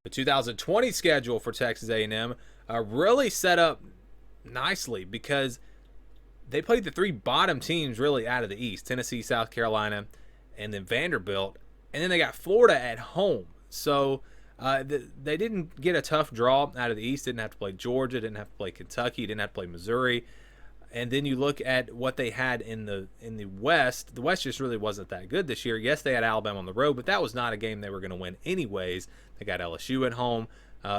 The 2020 schedule for Texas A&M really set up nicely because they played the three bottom teams really out of the East: Tennessee, South Carolina, and then Vanderbilt. And then they got Florida at home. So they didn't get a tough draw out of the East. Didn't have to play Georgia, didn't have to play Kentucky, didn't have to play Missouri. And then you look at what they had in the West. The West just really wasn't that good this year. Yes, they had Alabama on the road, but that was not a game they were going to win anyways. They got LSU at home.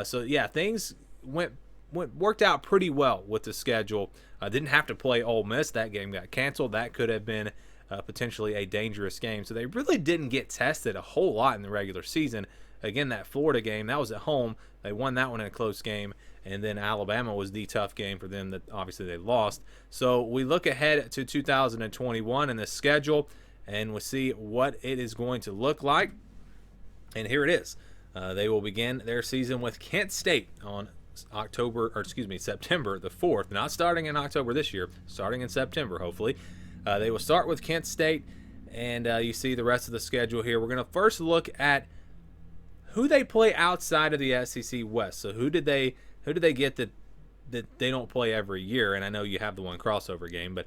So yeah, things worked out pretty well with the schedule. Didn't have to play Ole Miss. That game got canceled. That could have been potentially a dangerous game. So they really didn't get tested a whole lot in the regular season. Again, that Florida game, that was at home. They won that one in a close game. And then Alabama was the tough game for them that obviously they lost. So we look ahead to 2021 and the schedule, and we'll see what it is going to look like. And here it is. They will begin their season with Kent State on September the 4th. Not starting in October this year, starting in September, hopefully. They will start with Kent State, and you see the rest of the schedule here. We're going to first look at who they play outside of the SEC West. So who did they get that they don't play every year? And I know you have the one crossover game, but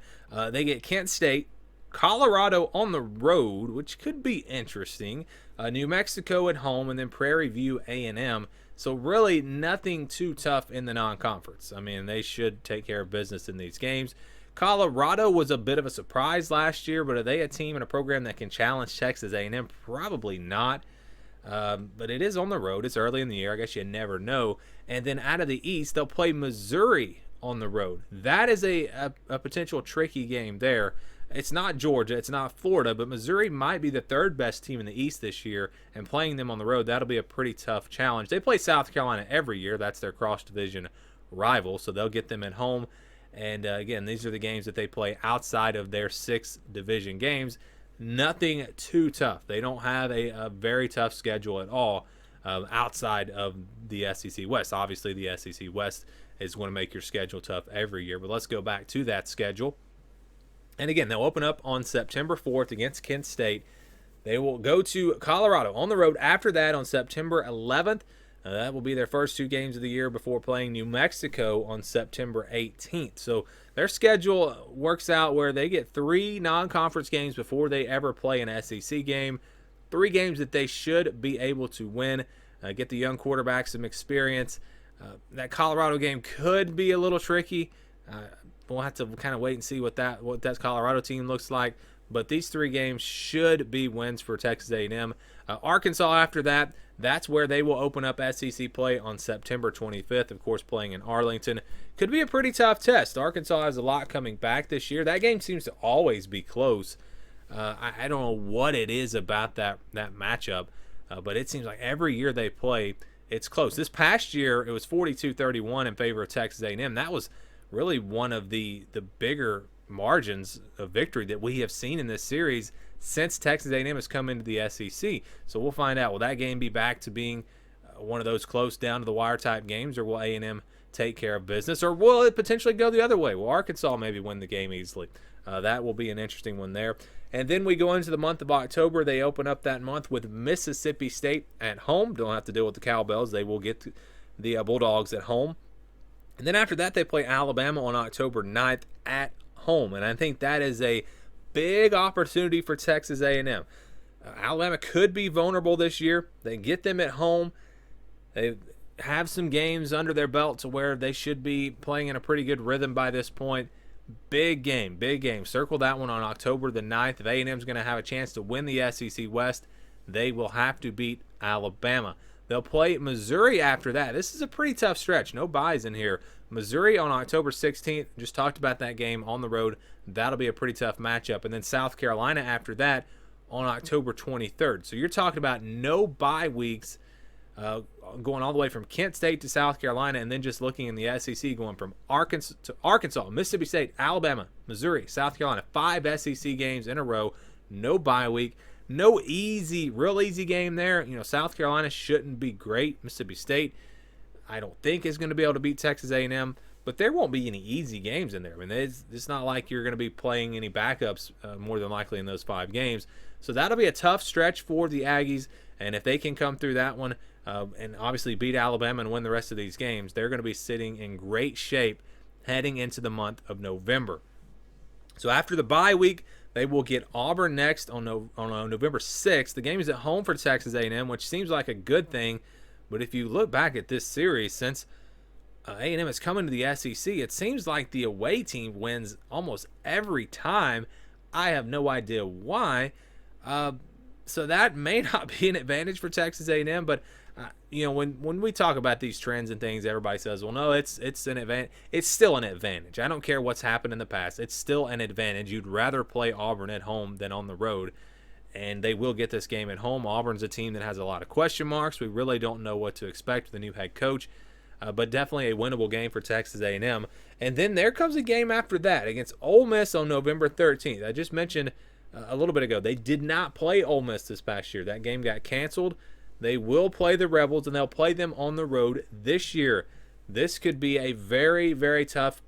they get Kent State, Colorado on the road, which could be interesting, New Mexico at home, and then Prairie View A&M. So really nothing too tough in the non-conference. I mean, they should take care of business in these games. Colorado was a bit of a surprise last year, but are they a team and a program that can challenge Texas A&M? Probably not. But it is on the road. It's early in the year. I guess you never know. And then out of the East, they'll play Missouri on the road. That is a potential tricky game there. It's not Georgia. It's not Florida. But Missouri might be the third best team in the East this year. And playing them on the road, that'll be a pretty tough challenge. They play South Carolina every year. That's their cross-division rival. So they'll get them at home. And again, these are the games that they play outside of their 6 division games. Nothing too tough. They don't have a very tough schedule at all outside of the SEC West. Obviously, the SEC West is going to make your schedule tough every year. But let's go back to that schedule. And again, they'll open up on September 4th against Kent State. They will go to Colorado on the road after that on September 11th. That will be their first 2 games of the year before playing New Mexico on September 18th. So their schedule works out where they get 3 non-conference games before they ever play an SEC game. 3 games that they should be able to win, get the young quarterback some experience. That Colorado game could be a little tricky. We'll have to kind of wait and see what that Colorado team looks like. But these 3 games should be wins for Texas A&M. Arkansas after that, that's where they will open up SEC play on September 25th, of course, playing in Arlington. Could be a pretty tough test. Arkansas has a lot coming back this year. That game seems to always be close. I don't know what it is about that matchup, but it seems like every year they play, it's close. This past year, it was 42-31 in favor of Texas A&M. That was really one of the bigger margins of victory that we have seen in this series since Texas A&M has come into the SEC. So we'll find out. Will that game be back to being one of those close down to the wire type games, or will A&M take care of business, or will it potentially go the other way? Will Arkansas maybe win the game easily? That will be an interesting one there. And then we go into the month of October. They open up that month with Mississippi State at home. Don't have to deal with the Cowbells. They will get the Bulldogs at home. And then after that, they play Alabama on October 9th at home. And I think that is a big opportunity for Texas A&M. Alabama could be vulnerable this year. They get them at home. They have some games under their belt to where they should be playing in a pretty good rhythm by this point. Big game, big game. Circle that one on October the 9th. If A&M is going to have a chance to win the SEC West, they will have to beat Alabama. They'll play Missouri after that. This is a pretty tough stretch. No buys in here. Missouri on October 16th. Just talked about that game on the road. That'll be a pretty tough matchup. And then South Carolina after that on October 23rd. So you're talking about no bye weeks going all the way from Kent State to South Carolina, and then just looking in the SEC going from Arkansas to Arkansas, Mississippi State, Alabama, Missouri, South Carolina. 5 SEC games in a row. No bye week. No real easy game there. You know, South Carolina shouldn't be great. Mississippi State, I don't think is going to be able to beat Texas A&M, but there won't be any easy games in there. I mean, it's not like you're going to be playing any backups more than likely in those 5 games. So that'll be a tough stretch for the Aggies, and if they can come through that one, and obviously beat Alabama and win the rest of these games, they're going to be sitting in great shape heading into the month of November. So after the bye week, they will get Auburn next on November 6th. The game is at home for Texas A&M, which seems like a good thing. But if you look back at this series, since A&M has come into the SEC, it seems like the away team wins almost every time. I have no idea why. So that may not be an advantage for Texas A&M, but when we talk about these trends and things, everybody says, well, no, it's an advantage. It's still an advantage. I don't care what's happened in the past. It's still an advantage. You'd rather play Auburn at home than on the road, and they will get this game at home. Auburn's a team that has a lot of question marks. We really don't know what to expect with the new head coach, but definitely a winnable game for Texas A&M. And then there comes a game after that against Ole Miss on November 13th. I just mentioned a little bit ago, they did not play Ole Miss this past year. That game got canceled. They will play the Rebels, and they'll play them on the road this year. This could be a very, very tough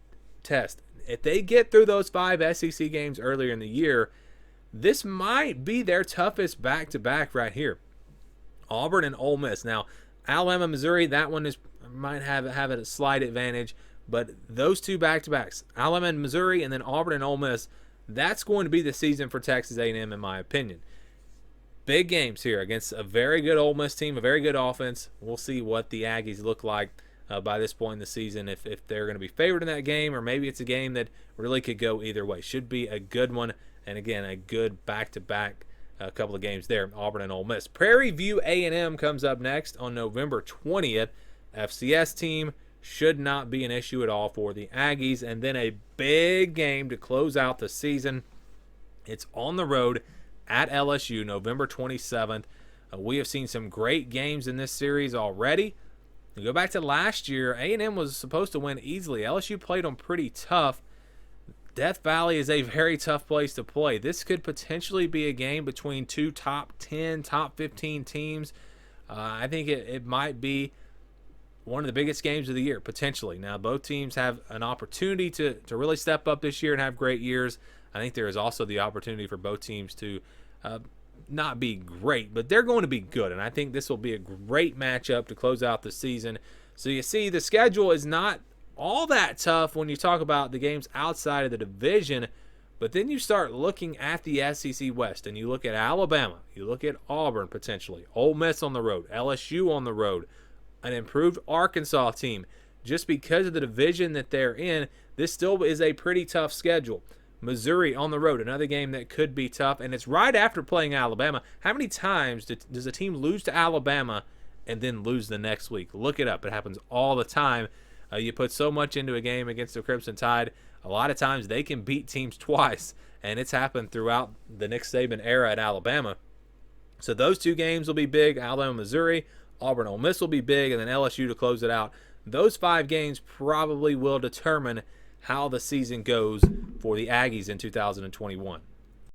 test. If they get through those 5 SEC games earlier in the year, this might be their toughest back-to-back right here. Auburn and Ole Miss. Now, Alabama, Missouri, that one might have a slight advantage, but those 2 back-to-backs, Alabama and Missouri, and then Auburn and Ole Miss, that's going to be the season for Texas A&M in my opinion. Big games here against a very good Ole Miss team, a very good offense. We'll see what the Aggies look like by this point in the season, if they're going to be favored in that game, or maybe it's a game that really could go either way. Should be a good one, and again, a good back-to-back couple of games there, Auburn and Ole Miss. Prairie View A&M comes up next on November 20th. FCS team should not be an issue at all for the Aggies. And then a big game to close out the season. It's on the road at LSU, November 27th. We have seen some great games in this series already. You go back to last year, A&M was supposed to win easily. LSU played them pretty tough. Death Valley is a very tough place to play. This could potentially be a game between 2 top 10, top 15 teams. I think it might be one of the biggest games of the year, potentially. Now, both teams have an opportunity to really step up this year and have great years. I think there is also the opportunity for both teams to not be great, but they're going to be good. And I think this will be a great matchup to close out the season. So you see, the schedule is not all that tough when you talk about the games outside of the division. But then you start looking at the SEC West, and you look at Alabama, you look at Auburn potentially, Ole Miss on the road, LSU on the road, an improved Arkansas team. Just because of the division that they're in, this still is a pretty tough schedule. Missouri on the road, another game that could be tough, and it's right after playing Alabama. How many times does a team lose to Alabama and then lose the next week? Look it up. It happens all the time. You put so much into a game against the Crimson Tide, a lot of times they can beat teams twice, and it's happened throughout the Nick Saban era at Alabama. So those 2 games will be big. Alabama, Missouri, Auburn, Ole Miss will be big, and then LSU to close it out. Those 5 games probably will determine how the season goes for the Aggies in 2021.